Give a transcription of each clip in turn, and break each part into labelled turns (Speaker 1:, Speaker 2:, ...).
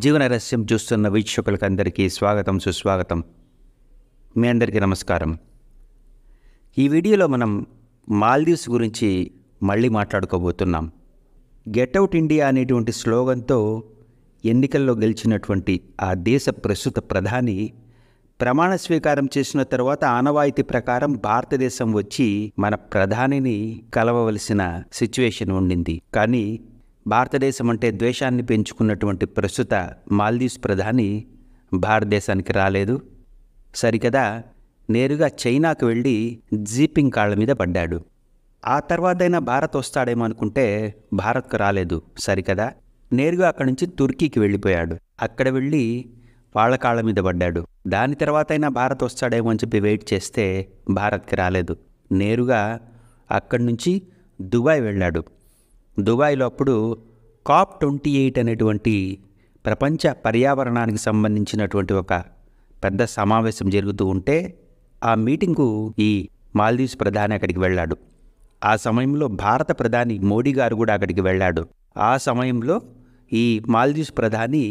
Speaker 1: జీవన రహస్యం చూస్తున్న వీక్షకులకు అందరికీ స్వాగతం, సుస్వాగతం. మీ అందరికీ నమస్కారం. ఈ వీడియోలో మనం మాల్దీవ్స్ గురించి మళ్ళీ మాట్లాడుకోబోతున్నాం. గెట్ అవుట్ ఇండియా అనేటువంటి స్లోగన్తో ఎన్నికల్లో గెలిచినటువంటి ఆ దేశ ప్రస్తుత ప్రధాని ప్రమాణ స్వీకారం చేసిన తర్వాత ఆనవాయితీ ప్రకారం భారతదేశం వచ్చి మన ప్రధానిని కలవవలసిన సిచ్యువేషన్ ఉండింది. కానీ భారతదేశం అంటే ద్వేషాన్ని పెంచుకున్నటువంటి ప్రస్తుత మాల్దీవ్స్ ప్రధాని భారతదేశానికి రాలేదు. సరికదా నేరుగా చైనాకు వెళ్ళి జీపింగ్ కాళ్ళ మీద పడ్డాడు. ఆ తర్వాతైనా భారత్ వస్తాడేమో అనుకుంటే భారత్కు రాలేదు. సరికదా నేరుగా అక్కడి నుంచి తుర్కీకి వెళ్ళిపోయాడు. అక్కడ వెళ్ళి వాళ్ళ కాళ్ళ మీద పడ్డాడు. దాని తర్వాతైనా భారత్ వస్తాడేమో అని చెప్పి వెయిట్ చేస్తే భారత్కి రాలేదు. నేరుగా అక్కడి నుంచి దుబాయ్ వెళ్ళాడు. దుబాయ్లో అప్పుడు COP28 అనేటువంటి ప్రపంచ పర్యావరణానికి సంబంధించినటువంటి ఒక పెద్ద సమావేశం జరుగుతూ ఉంటే ఆ మీటింగ్కు ఈ మాల్దీవ్స్ ప్రధాని అక్కడికి వెళ్ళాడు. ఆ సమయంలో భారత ప్రధాని మోడీ గారు కూడా అక్కడికి వెళ్ళాడు. ఆ సమయంలో ఈ మాల్దీవ్స్ ప్రధాని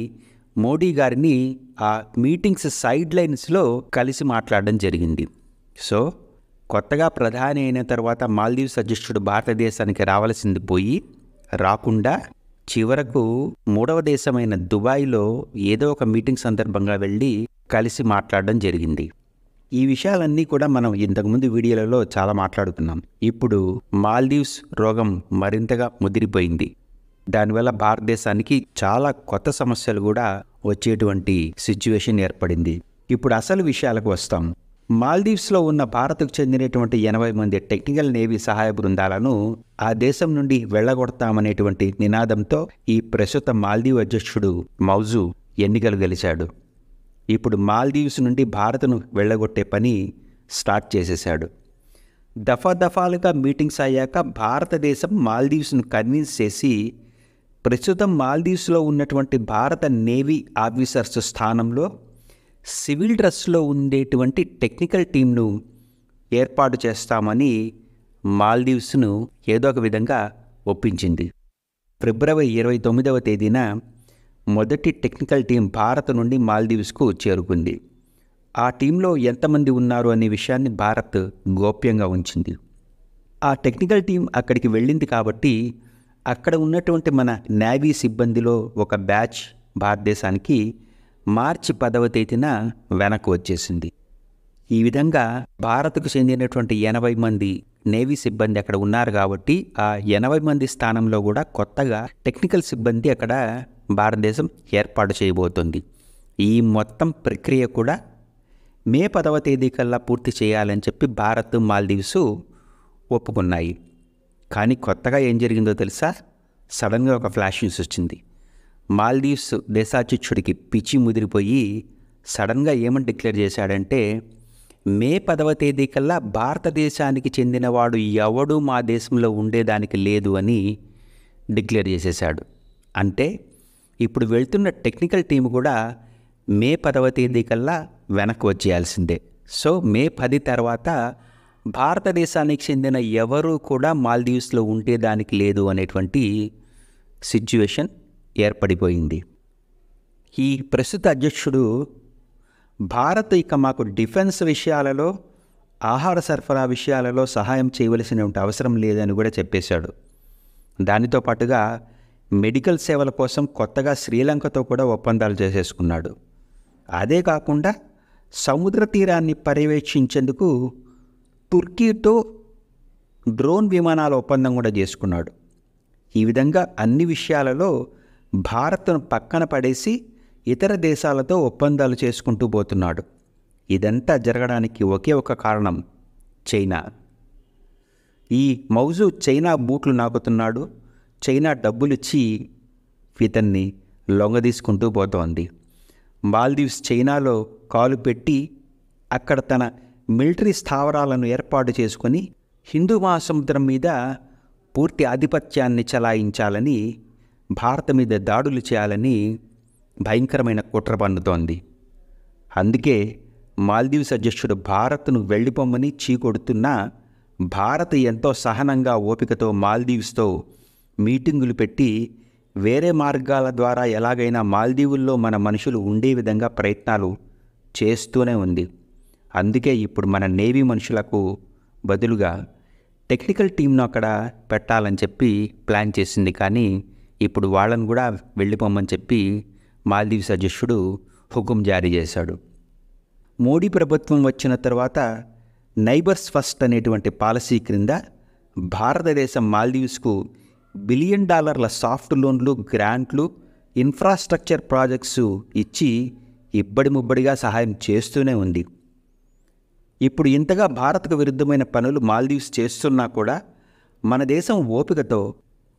Speaker 1: మోడీ గారిని ఆ మీటింగ్స్ సైడ్ లైన్స్లో కలిసి మాట్లాడడం జరిగింది. సో కొత్తగా ప్రధాని అయిన తర్వాత మాల్దీవ్స్ అధ్యక్షుడు భారతదేశానికి రావాల్సింది పోయి రాకుండా చివరకు మూడవ దేశమైన దుబాయ్లో ఏదో ఒక మీటింగ్ సందర్భంగా వెళ్ళి కలిసి మాట్లాడడం జరిగింది. ఈ విషయాలన్నీ కూడా మనం ఇంతకుముందు వీడియోలలో చాలా మాట్లాడుకున్నాం. ఇప్పుడు మాల్దీవ్స్ రోగం మరింతగా ముదిరిపోయింది. దానివల్ల భారతదేశానికి చాలా కొత్త సమస్యలు కూడా వచ్చేటువంటి సిచ్యువేషన్ ఏర్పడింది. ఇప్పుడు అసలు విషయాలకు వస్తాం. మాల్దీవ్స్లో ఉన్న భారత్కు చెందినటువంటి 80 మంది టెక్నికల్ నేవీ సహాయ బృందాలను ఆ దేశం నుండి వెళ్ళగొడతామనేటువంటి నినాదంతో ఈ ప్రస్తుత మాల్దీవ్ అధ్యక్షుడు మౌజు ఎన్నికలు గెలిచాడు. ఇప్పుడు మాల్దీవ్స్ నుండి భారత్ను వెళ్ళగొట్టే పని స్టార్ట్ చేసేశాడు. దఫాలుగా మీటింగ్స్ అయ్యాక భారతదేశం మాల్దీవ్స్ను కన్విన్స్ చేసి ప్రస్తుతం మాల్దీవ్స్లో ఉన్నటువంటి భారత నేవీ ఆఫీసర్స్ స్థానంలో సివిల్ డ్రెస్లో ఉండేటువంటి టెక్నికల్ టీంను ఏర్పాటు చేస్తామని మాల్దీవ్స్ను ఏదో ఒక విధంగా ఒప్పించింది. ఫిబ్రవరి 29వ తేదీన మొదటి టెక్నికల్ టీం భారత్ నుండి మాల్దీవ్స్కు చేరుకుంది. ఆ టీంలో ఎంతమంది ఉన్నారు అనే విషయాన్ని భారత్ గోప్యంగా ఉంచింది. ఆ టెక్నికల్ టీం అక్కడికి వెళ్ళింది కాబట్టి అక్కడ ఉన్నటువంటి మన నేవీ సిబ్బందిలో ఒక బ్యాచ్ భారతదేశానికి మార్చి 10వ తేదీన వెనక్కి వచ్చేసింది. ఈ విధంగా భారత్కు చెందినటువంటి 80 మంది నేవీ సిబ్బంది అక్కడ ఉన్నారు కాబట్టి ఆ 80 మంది స్థానంలో కూడా కొత్తగా టెక్నికల్ సిబ్బంది అక్కడ భారతదేశం ఏర్పాటు చేయబోతుంది. ఈ మొత్తం ప్రక్రియ కూడా మే 10వ తేదీ కల్లా పూర్తి చేయాలని చెప్పి భారత్, మాల్దీవ్స్ ఒప్పుకున్నాయి. కానీ కొత్తగా ఏం జరిగిందో తెలుసా? సడన్గా ఒక ఫ్లాష్ న్యూస్ వచ్చింది. మాల్దీవ్స్ దేశాధ్యక్షుడికి పిచ్చి ముదిరిపోయి సడన్గా ఏమని డిక్లేర్ చేశాడంటే, మే 10వ తేదీ కల్లా భారతదేశానికి చెందినవాడు ఎవడూ మా దేశంలో ఉండేదానికి లేదు అని డిక్లేర్ చేసేశాడు. అంటే ఇప్పుడు వెళ్తున్న టెక్నికల్ టీం కూడా మే 10వ తేదీ కల్లా వెనక్కి వచ్చేయాల్సిందే. సో మే 10 తర్వాత భారతదేశానికి చెందిన ఎవరూ కూడా మాల్దీవ్స్లో ఉండేదానికి లేదు అనేటువంటి సిచ్యువేషన్ ఏర్పడిపోయింది. ఈ ప్రస్తుత అధ్యక్షుడు భారత్ ఇక మాకు డిఫెన్స్ విషయాలలో, ఆహార సరఫరా విషయాలలో సహాయం చేయవలసిన అవసరం లేదని కూడా చెప్పేశాడు. దానితో పాటుగా మెడికల్ సేవల కోసం కొత్తగా శ్రీలంకతో కూడా ఒప్పందాలు చేసేసుకున్నాడు. అదే కాకుండా సముద్ర తీరాన్ని పర్యవేక్షించేందుకు తుర్కీతో డ్రోన్ విమానాల ఒప్పందం కూడా చేసుకున్నాడు. ఈ విధంగా అన్ని విషయాలలో భారత్ను పక్కన పడేసి ఇతర దేశాలతో ఒప్పందాలు చేసుకుంటూ పోతున్నాడు. ఇదంతా జరగడానికి ఒకే ఒక కారణం, చైనా. ఈ మౌజు చైనా బూట్లు నాకుతున్నాడు. చైనా డబ్బులిచ్చి ఇతన్ని లొంగదీసుకుంటూ పోతోంది. మాల్దీవ్స్ చైనాలో కాలు పెట్టి అక్కడ తన మిలిటరీ స్థావరాలను ఏర్పాటు చేసుకొని హిందూ మహాసముద్రం మీద పూర్తి ఆధిపత్యాన్ని చలాయించాలని, భారత మీద దాడులు చేయాలని భయంకరమైన కుట్ర పన్నుతోంది. అందుకే మాల్దీవ్స్ అధ్యక్షుడు భారత్ను వెళ్ళిపోమ్మని చీకొడుతున్నా భారత్ ఎంతో సహనంగా ఓపికతో మాల్దీవ్స్తో మీటింగులు పెట్టి వేరే మార్గాల ద్వారా ఎలాగైనా మాల్దీవుల్లో మన మనుషులు ఉండే విధంగా ప్రయత్నాలు చేస్తూనే ఉంది. అందుకే ఇప్పుడు మన నేవీ మనుషులకు బదులుగా టెక్నికల్ టీంను అక్కడ పెట్టాలని చెప్పి ప్లాన్ చేసింది. కానీ ఇప్పుడు వాళ్ళను కూడా వెళ్ళిపోమని చెప్పి మాల్దీవ్స్ అధ్యక్షుడు హుకుం జారీ చేశాడు. మోడీ ప్రభుత్వం వచ్చిన తర్వాత నైబర్స్ ఫస్ట్ అనేటువంటి పాలసీ క్రింద భారతదేశం మాల్దీవ్స్కు $1 బిలియన్ సాఫ్ట్ లోన్లు, గ్రాంట్లు, ఇన్ఫ్రాస్ట్రక్చర్ ప్రాజెక్ట్స్ ఇచ్చి ఇబ్బడి ముబ్బడిగా సహాయం చేస్తూనే ఉంది. ఇప్పుడు ఇంతగా భారత్కు విరుద్ధమైన పనులు మాల్దీవ్స్ చేస్తున్నా కూడా మన దేశం ఓపికతో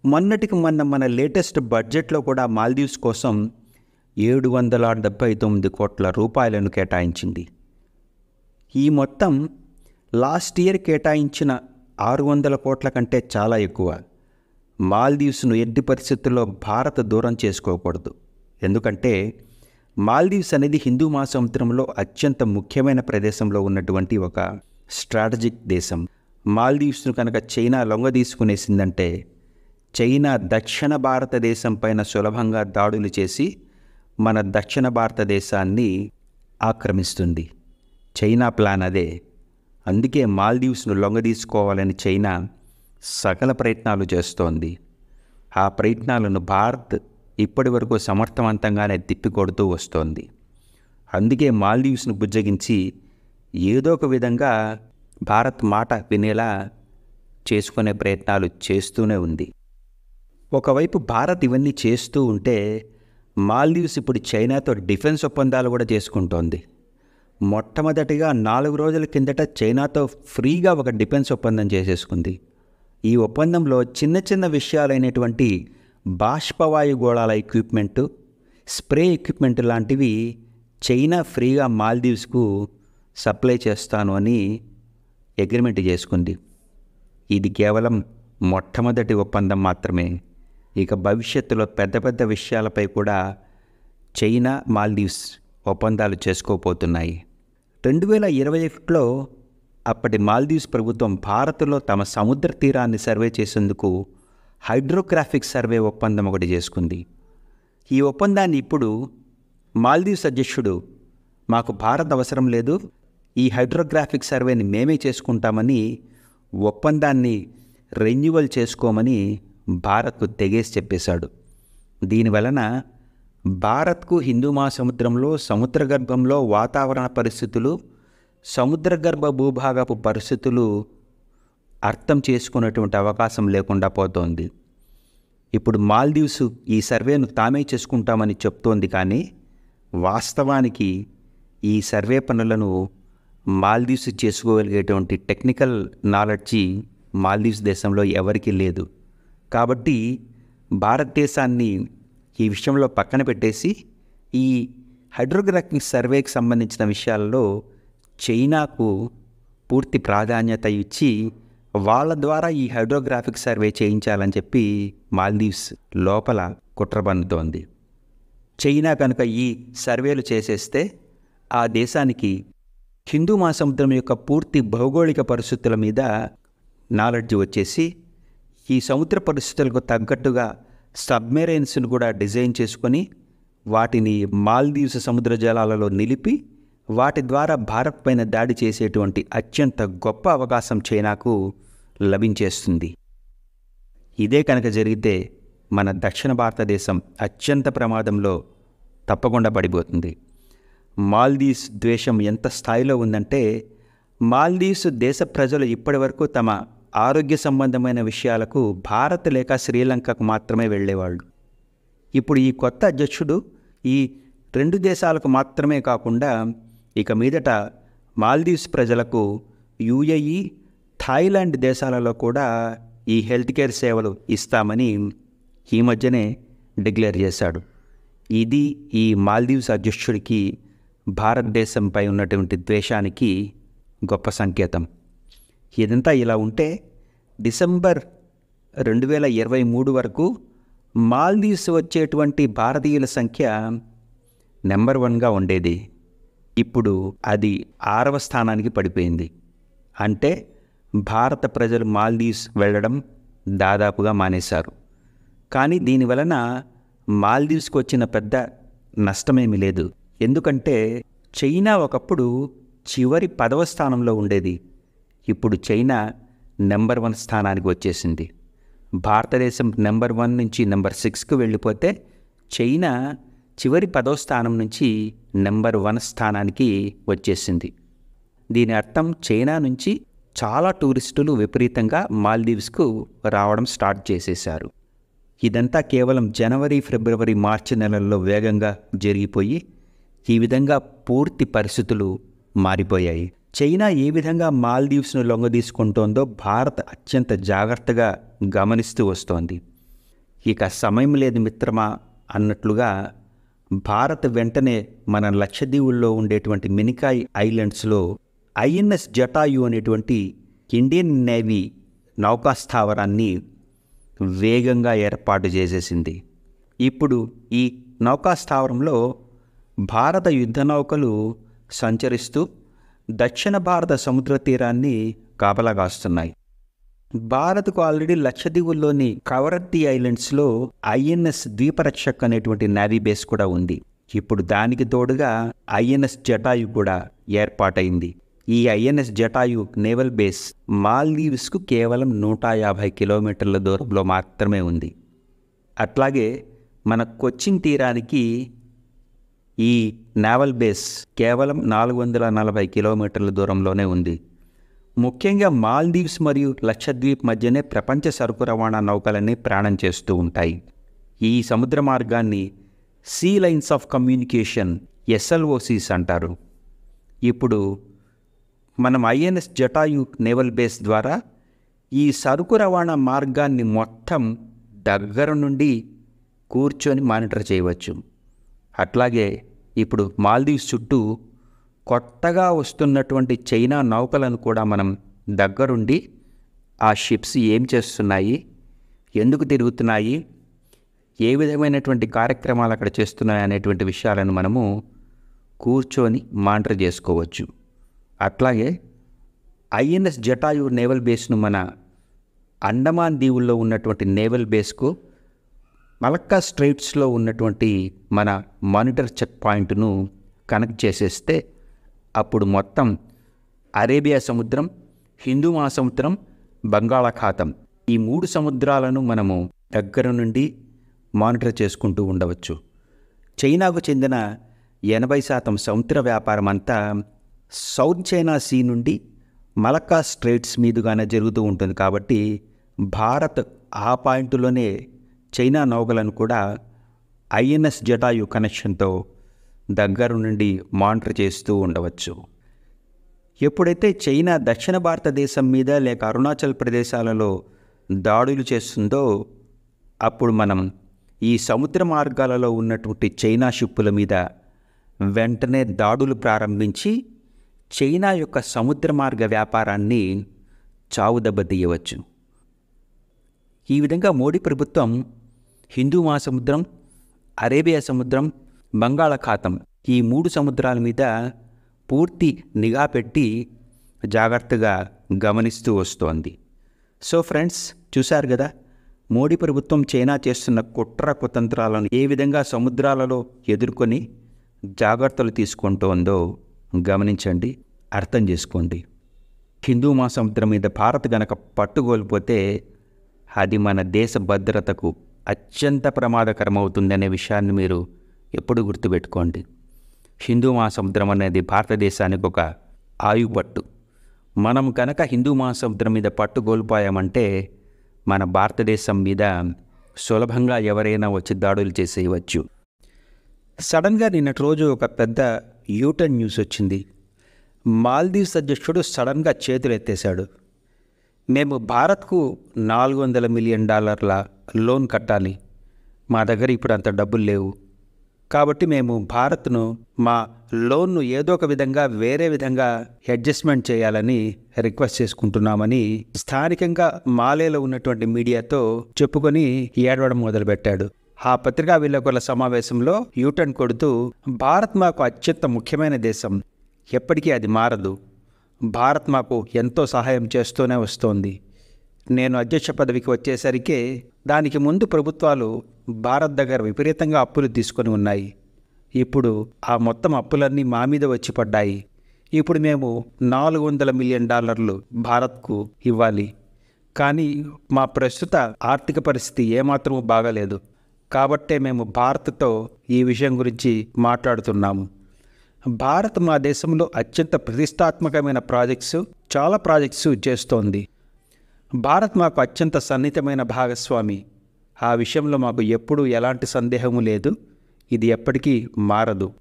Speaker 1: మొన్నటికి మొన్న మన లేటెస్ట్ బడ్జెట్లో కూడా మాల్దీవ్స్ కోసం 779 కోట్ల రూపాయలను కేటాయించింది. ఈ మొత్తం లాస్ట్ ఇయర్ కేటాయించిన 600 కోట్ల కంటే చాలా ఎక్కువ. మాల్దీవ్స్ను ఎట్టి పరిస్థితుల్లో భారత్ దూరం చేసుకోకూడదు. ఎందుకంటే మాల్దీవ్స్ అనేది హిందూ మహాసముద్రంలో అత్యంత ముఖ్యమైన ప్రదేశంలో ఉన్నటువంటి ఒక స్ట్రాటజిక్ దేశం. మాల్దీవ్స్ను కనుక చైనా లొంగ తీసుకునేసిందంటే చైనా దక్షిణ భారతదేశం పైన సులభంగా దాడులు చేసి మన దక్షిణ భారతదేశాన్ని ఆక్రమిస్తుంది. చైనా ప్లాన్ అదే. అందుకే మాల్దీవ్స్ను లొంగ తీసుకోవాలని చైనా సకల ప్రయత్నాలు చేస్తోంది. ఆ ప్రయత్నాలను భారత్ ఇప్పటి వరకు సమర్థవంతంగానే తిప్పికొడుతూ వస్తోంది. అందుకే మాల్దీవ్స్ను బుజ్జగించి ఏదో ఒక విధంగా భారత్ మాట వినేలా చేసుకునే ప్రయత్నాలు చేస్తూనే ఉంది. ఒకవైపు భారత్ ఇవన్నీ చేస్తూ ఉంటే మాల్దీవ్స్ ఇప్పుడు చైనాతో డిఫెన్స్ ఒప్పందాలు కూడా చేసుకుంటోంది. మొట్టమొదటిగా 4 రోజుల కిందట చైనాతో ఫ్రీగా ఒక డిఫెన్స్ ఒప్పందం చేసేసుకుంది. ఈ ఒప్పందంలో చిన్న చిన్న విషయాలైనటువంటి బాష్పవాయు గోళాల ఎక్విప్మెంటు, స్ప్రే ఎక్విప్మెంట్ లాంటివి చైనా ఫ్రీగా మాల్దీవ్స్కు సప్లై చేస్తాను అని అగ్రిమెంట్ చేసుకుంది. ఇది కేవలం మొట్టమొదటి ఒప్పందం మాత్రమే. ఇక భవిష్యత్తులో పెద్ద పెద్ద విషయాలపై కూడా చైనా, మాల్దీవ్స్ ఒప్పందాలు చేసుకోబోతున్నాయి. 2021లో అప్పటి మాల్దీవ్స్ ప్రభుత్వం భారత్లో తమ సముద్ర తీరాన్ని సర్వే చేసేందుకు హైడ్రోగ్రాఫిక్ సర్వే ఒప్పందం ఒకటి చేసుకుంది. ఈ ఒప్పందాన్ని ఇప్పుడు మాల్దీవ్స్ అధ్యక్షుడు మాకు భారత్ అవసరం లేదు, ఈ హైడ్రోగ్రాఫిక్ సర్వేని మేమే చేసుకుంటామని ఒప్పందాన్ని రెన్యువల్ చేసుకోమని భారత్కు తెగేసి చెప్పేశాడు. దీనివలన భారత్కు హిందూ మహాసముద్రంలో సముద్ర గర్భంలో వాతావరణ పరిస్థితులు, సముద్రగర్భ భూభాగపు పరిస్థితులు అర్థం చేసుకునేటువంటి అవకాశం లేకుండా పోతోంది. ఇప్పుడు మాల్దీవ్స్ ఈ సర్వేను తామే చేసుకుంటామని చెప్తోంది. కానీ వాస్తవానికి ఈ సర్వే పనులను మాల్దీవ్స్ చేసుకోగలిగేటువంటి టెక్నికల్ నాలెడ్జి మాల్దీవ్స్ దేశంలో ఎవరికీ లేదు. కాబట్టి భారతదేశాన్ని ఈ విషయంలో పక్కన పెట్టేసి ఈ హైడ్రోగ్రాఫిక్ సర్వేకి సంబంధించిన విషయాల్లో చైనాకు పూర్తి ప్రాధాన్యత ఇచ్చి వాళ్ళ ద్వారా ఈ హైడ్రోగ్రాఫిక్ సర్వే చేయించాలని చెప్పి మాల్దీవ్స్ లోపల కుట్రబన్నుతోంది. చైనా కనుక ఈ సర్వేలు చేసేస్తే ఆ దేశానికి హిందూ మహాసముద్రం యొక్క పూర్తి భౌగోళిక పరిస్థితుల మీద నాలెడ్జ్ వచ్చేసి ఈ సముద్ర పరిస్థితులకు తగ్గట్టుగా సబ్మెరైన్స్ను కూడా డిజైన్ చేసుకొని వాటిని మాల్దీవ్స్ సముద్ర జలాలలో నిలిపి వాటి ద్వారా భారత్ పైన దాడి చేసేటువంటి అత్యంత గొప్ప అవకాశం చైనాకు లభించేస్తుంది. ఇదే కనుక జరిగితే మన దక్షిణ భారతదేశం అత్యంత ప్రమాదంలో తప్పకుండా పడిపోతుంది. మాల్దీవ్స్ ద్వేషం ఎంత స్థాయిలో ఉందంటే మాల్దీవ్స్ దేశ ప్రజలు ఇప్పటి వరకు తమ ఆరోగ్య సంబంధమైన విషయాలకు భారత్ లేక శ్రీలంకకు మాత్రమే వెళ్ళేవాళ్ళు. ఇప్పుడు ఈ కొత్త అధ్యక్షుడు ఈ 2 దేశాలకు మాత్రమే కాకుండా ఇక మీదట మాల్దీవ్స్ ప్రజలకు యుఏఈ, థాయిలాండ్ దేశాలలో కూడా ఈ హెల్త్ కేర్ సేవలు ఇస్తామని ఈ మధ్యనే డిక్లేర్ చేశాడు. ఇది ఈ మాల్దీవ్స్ అధ్యక్షుడికి భారతదేశంపై ఉన్నటువంటి ద్వేషానికి గొప్ప సంకేతం. ఇదంతా ఇలా ఉంటే డిసెంబర్ 2023 వరకు మాల్దీవ్స్ వచ్చేటువంటి భారతీయుల సంఖ్య నెంబర్ 1గా ఉండేది. ఇప్పుడు అది 6వ స్థానానికి పడిపోయింది. అంటే భారత ప్రజలు మాల్దీవ్స్ వెళ్ళడం దాదాపుగా మానేశారు. కానీ దీనివలన మాల్దీవ్స్కి వచ్చిన పెద్ద నష్టమేమీ లేదు. ఎందుకంటే చైనా ఒకప్పుడు చివరి 10వ స్థానంలో ఉండేది. ఇప్పుడు చైనా నెంబర్ 1 స్థానానికి వచ్చేసింది. భారతదేశం నెంబర్ 1 నుంచి నెంబర్ 6కు వెళ్ళిపోతే చైనా చివరి 10వ స్థానం నుంచి నెంబర్ 1 స్థానానికి వచ్చేసింది. దీని అర్థం చైనా నుంచి చాలా టూరిస్టులు విపరీతంగా మాల్దీవ్స్కు రావడం స్టార్ట్ చేసేశారు. ఇదంతా కేవలం జనవరి, ఫిబ్రవరి, మార్చి నెలల్లో వేగంగా జరిగిపోయి ఈ విధంగా పూర్తి పరిస్థితులు మారిపోయాయి. చైనా ఏ విధంగా మాల్దీవ్స్ను లొంగదీసుకుంటోందో భారత్ అత్యంత జాగ్రత్తగా గమనిస్తూ వస్తోంది. ఇక సమయం లేదు మిత్రమా అన్నట్లుగా భారత్ వెంటనే మన లక్షద్వీపుల్లో ఉండేటువంటి మినికాయ్ ఐలాండ్స్లో ఐఎన్ఎస్ జటాయు అనేటువంటి ఇండియన్ నేవీ నౌకాస్థావరాన్ని వేగంగా ఏర్పాటు చేసేసింది. ఇప్పుడు ఈ నౌకాస్థావరంలో భారత యుద్ధ నౌకలు సంచరిస్తూ దక్షిణ భారత సముద్ర తీరాన్ని కాపలాగాస్తున్నాయి. భారత్కు ఆల్రెడీ లక్షద్వీపుల్లోని కవరత్తి ఐలాండ్స్లో ఐఎన్ఎస్ ద్వీపరక్షక్ అనేటువంటి నేవీ బేస్ కూడా ఉంది. ఇప్పుడు దానికి తోడుగా ఐఎన్ఎస్ జటాయు కూడా ఏర్పాటైంది. ఈ ఐఎన్ఎస్ జటాయు నేవల్ బేస్ మాల్దీవ్స్కు కేవలం 150 కిలోమీటర్ల దూరంలో మాత్రమే ఉంది. అట్లాగే మన కొచ్చిన్ తీరానికి ఈ నేవల్ బేస్ కేవలం 440 కిలోమీటర్ల దూరంలోనే ఉంది. ముఖ్యంగా మాల్దీవ్స్ మరియు లక్షద్వీప్ మధ్యనే ప్రపంచ సరుకు రవాణా నౌకలన్నీ ప్రయాణం చేస్తూ ఉంటాయి. ఈ సముద్ర మార్గాన్ని sea lines of communication SLOCs అంటారు. ఇప్పుడు మనం ఐఎన్ఎస్ జటాయు నేవల్ బేస్ ద్వారా ఈ సరుకు రవాణా మార్గాన్ని మొత్తం దగ్గర నుండి కూర్చొని మానిటర్ చేయవచ్చు. అట్లాగే ఇప్పుడు మాల్దీవ్స్ చుట్టూ కొత్తగా వస్తున్నటువంటి చైనా నౌకలను కూడా మనం దగ్గరుండి ఆ షిప్స్ ఏం చేస్తున్నాయి, ఎందుకు తిరుగుతున్నాయి, ఏ విధమైనటువంటి కార్యక్రమాలు అక్కడ చేస్తున్నాయి అనేటువంటి విషయాలను మనము కూర్చొని మానిటర్ చేసుకోవచ్చు. అట్లాగే ఐఎన్ఎస్ జటాయు నేవల్ బేస్ను మన అండమాన్ దీవుల్లో ఉన్నటువంటి నేవల్ బేస్కు మలక్కా స్ట్రైట్స్లో ఉన్నటువంటి మన మానిటర్ చెక్ పాయింట్ను కనెక్ట్ చేసేస్తే అప్పుడు మొత్తం అరేబియా సముద్రం, హిందూ మహాసముద్రం, బంగాళాఖాతం ఈ 3 సముద్రాలను మనము దగ్గర నుండి మానిటర్ చేసుకుంటూ ఉండవచ్చు. చైనాకు చెందిన 80% సముద్ర వ్యాపారం అంతా సౌత్ చైనా సీ నుండి మలక్కా స్ట్రైట్స్ మీదుగానే జరుగుతూ ఉంటుంది. కాబట్టి భారత్ ఆ పాయింట్లోనే చైనా నౌకలను కూడా ఐఎన్ఎస్ జటాయు కనెక్షన్తో దగ్గర నుండి మానిటర్ చేస్తూ ఉండవచ్చు. ఎప్పుడైతే చైనా దక్షిణ భారతదేశం మీద లేక అరుణాచల్ ప్రదేశాలలో దాడులు చేస్తుందో అప్పుడు మనం ఈ సముద్ర మార్గాలలో ఉన్నటువంటి చైనా షిప్పుల మీద వెంటనే దాడులు ప్రారంభించి చైనా యొక్క సముద్ర మార్గ వ్యాపారాన్ని చావుదెబ్బతీయవచ్చు. ఈ విధంగా మోడీ ప్రభుత్వం హిందూ మహాసముద్రం, అరేబియా సముద్రం, బంగాళాఖాతం ఈ 3 సముద్రాల మీద పూర్తి నిఘా పెట్టి జాగ్రత్తగా గమనిస్తూ వస్తోంది. సో ఫ్రెండ్స్, చూశారు కదా మోడీ ప్రభుత్వం చైనా చేస్తున్న కుట్ర కుతంత్రాలను ఏ విధంగా సముద్రాలలో ఎదుర్కొని జాగ్రత్తలు తీసుకుంటోందో గమనించండి, అర్థం చేసుకోండి. హిందూ మహాసముద్రం మీద భారత్ గనక పట్టుకోల్పోతే అది మన దేశ భద్రతకు అత్యంత ప్రమాదకరమవుతుందనే విషయాన్ని మీరు ఎప్పుడు గుర్తుపెట్టుకోండి. హిందూ మహాసముద్రం అనేది భారతదేశానికి ఒక ఆయుపట్టు. మనం కనుక హిందూ మహాసముద్రం మీద పట్టు కోల్పోయామంటే మన భారతదేశం మీద సులభంగా ఎవరైనా వచ్చి దాడులు చేసేయవచ్చు. సడన్గా నిన్నటి రోజు ఒక పెద్ద యూటర్న్ న్యూస్ వచ్చింది. మాల్దీవ్స్ అధ్యక్షుడు సడన్గా చేతులు ఎత్తేశాడు. మేము భారత్కు $400 మిలియన్ లోన్ కట్టాలి, మా దగ్గర ఇప్పుడు అంత డబ్బులు లేవు, కాబట్టి మేము భారత్ను మా లోన్ను ఏదో ఒక విధంగా వేరే విధంగా అడ్జస్ట్మెంట్ చేయాలని రిక్వెస్ట్ చేసుకుంటున్నామని స్థానికంగా మాలేలో ఉన్నటువంటి మీడియాతో చెప్పుకొని ఏడవడం మొదలుపెట్టాడు. ఆ పత్రికా విలేకరుల సమావేశంలో యూటర్న్ కొడుతూ భారత్ మాకు అత్యంత ముఖ్యమైన దేశం, ఎప్పటికీ అది మారదు, భారత్ మాకు ఎంతో సహాయం చేస్తూనే వస్తోంది, నేను అధ్యక్ష పదవికి వచ్చేసరికి దానికి ముందు ప్రభుత్వాలు భారత్ దగ్గర విపరీతంగా అప్పులు తీసుకొని ఉన్నాయి. ఇప్పుడు ఆ మొత్తం అప్పులన్నీ మా మీద వచ్చి పడ్డాయి. ఇప్పుడు మేము $400 మిలియన్ భారత్కు ఇవ్వాలి. కానీ మా ప్రస్తుత ఆర్థిక పరిస్థితి ఏమాత్రమూ బాగాలేదు. కాబట్టే మేము భారత్తో ఈ విషయం గురించి మాట్లాడుతున్నాము. భారత్ మా దేశంలో అత్యంత ప్రతిష్టాత్మకమైన చాలా ప్రాజెక్ట్స్ చేస్తోంది. భారత్ మాకు అత్యంత సన్నిహితమైన భాగస్వామి. ఆ విషయంలో మాకు ఎప్పుడూ ఎలాంటి సందేహము లేదు. ఇది ఎప్పటికీ మారదు.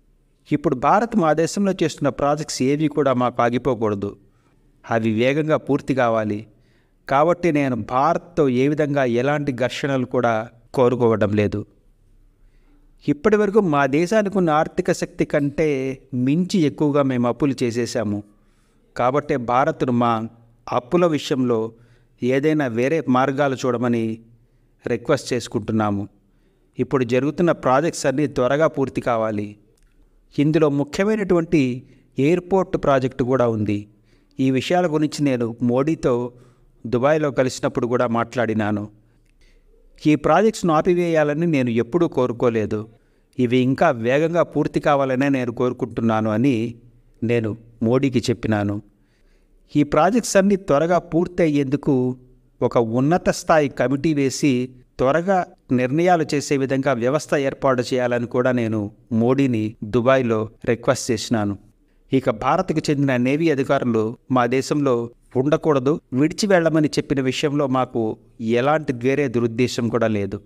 Speaker 1: ఇప్పుడు భారత్ మా దేశంలో చేస్తున్న ప్రాజెక్ట్స్ ఏవి కూడా మాకు ఆగిపోకూడదు. అవి వేగంగా పూర్తి కావాలి. కాబట్టి నేను భారత్తో ఏ విధంగా ఎలాంటి ఘర్షణలు కూడా కోరుకోవడం లేదు. ఇప్పటి వరకు మా దేశానికి ఉన్న ఆర్థిక శక్తి కంటే మించి ఎక్కువగా మేము అప్పులు చేసేసాము. కాబట్టి భారత్ను మా అప్పుల విషయంలో ఏదైనా వేరే మార్గాలు చూడమని రిక్వెస్ట్ చేసుకుంటున్నాము. ఇప్పుడు జరుగుతున్న ప్రాజెక్ట్స్ అన్నీ త్వరగా పూర్తి కావాలి. ఇందులో ముఖ్యమైనటువంటి ఎయిర్పోర్ట్ ప్రాజెక్టు కూడా ఉంది. ఈ విషయాల గురించి నేను మోడీతో దుబాయ్లో కలిసినప్పుడు కూడా మాట్లాడినాను. ఈ ప్రాజెక్ట్స్ను ఆపివేయాలని నేను ఎప్పుడూ కోరుకోలేదు. ఇవి ఇంకా వేగంగా పూర్తి కావాలనే నేను కోరుకుంటున్నాను అని నేను మోడీకి చెప్పినాను. ఈ ప్రాజెక్ట్స్ అన్నీ త్వరగా పూర్తి అయ్యేందుకు ఒక ఉన్నత స్థాయి కమిటీ వేసి త్వరగా నిర్ణయాలు చేసే విధంగా వ్యవస్థ ఏర్పాటు చేయాలని కూడా నేను మోడీని దుబాయ్లో రిక్వెస్ట్ చేసినాను. ఇక భారత్కు చెందిన నేవీ అధికారులు మా దేశంలో ఉండకూడదు, విడిచి వెళ్ళమని చెప్పిన విషయంలో మాకు ఎలాంటి వేరే దురుద్దేశం కూడా లేదు.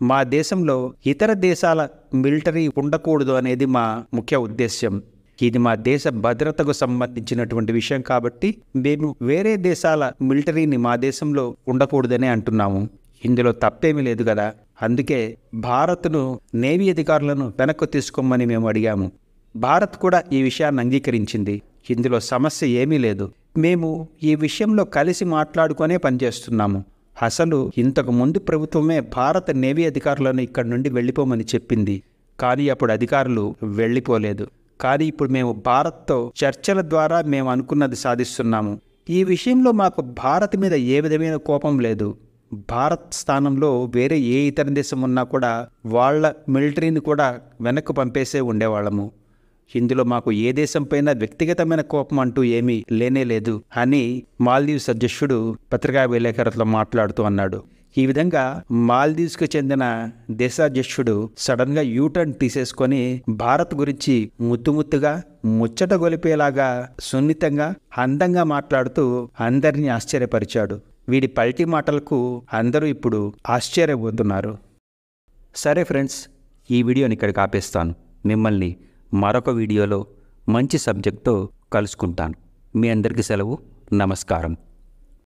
Speaker 1: మా దేశంలో ఇతర దేశాల మిలిటరీ ఉండకూడదు అనేది మా ముఖ్య ఉద్దేశ్యం. ఇది మా దేశ భద్రతకు సంబంధించినటువంటి విషయం కాబట్టి మేము వేరే దేశాల మిలిటరీని మా దేశంలో ఉండకూడదనే అంటున్నాము. ఇందులో తప్పేమీ లేదు కదా. అందుకే భారత్ను నేవీ అధికారులను వెనక్కు తీసుకోమని మేము అడిగాము. భారత్ కూడా ఈ విషయాన్ని అంగీకరించింది. ఇందులో సమస్య ఏమీ లేదు. మేము ఈ విషయంలో కలిసి మాట్లాడుకునే పనిచేస్తున్నాము. అసలు ఇంతకు ముందు ప్రభుత్వమే భారత నేవీ అధికారులను ఇక్కడి నుండి వెళ్ళిపోమని చెప్పింది. కానీ అప్పుడు అధికారులు వెళ్ళిపోలేదు. కానీ ఇప్పుడు మేము భారత్తో చర్చల ద్వారా మేము అనుకున్నది సాధిస్తున్నాము. ఈ విషయంలో మాకు భారత్ మీద ఏ విధమైన కోపం లేదు. భారత్ స్థానంలో వేరే ఏ ఇతర దేశం ఉన్నా కూడా వాళ్ళ మిలిటరీని కూడా వెనక్కు పంపేసే ఉండేవాళ్ళము. ఇందులో మాకు ఏ దేశంపైన వ్యక్తిగతమైన కోపం అంటూ ఏమీ లేనేలేదు అని మాల్దీవ్స్ అధ్యక్షుడు పత్రికా విలేకరులతో మాట్లాడుతూ అన్నాడు. ఈ విధంగా మాల్దీవ్స్కు చెందిన దేశాధ్యక్షుడు సడన్గా యూటర్న్ తీసేసుకొని భారత్ గురించి ముత్తుగా ముచ్చట గొలిపేలాగా సున్నితంగా అందంగా మాట్లాడుతూ అందరినీ ఆశ్చర్యపరిచాడు. వీడి పల్టీ మాటలకు అందరూ ఇప్పుడు ఆశ్చర్యపోతున్నారు. సరే ఫ్రెండ్స్, ఈ వీడియోని ఇక్కడికి ఆపేస్తాను. మిమ్మల్ని మరొక వీడియోలో మంచి సబ్జెక్ట్తో కలుసుకుంటాను. మీ అందరికీ సెలవు. నమస్కారం.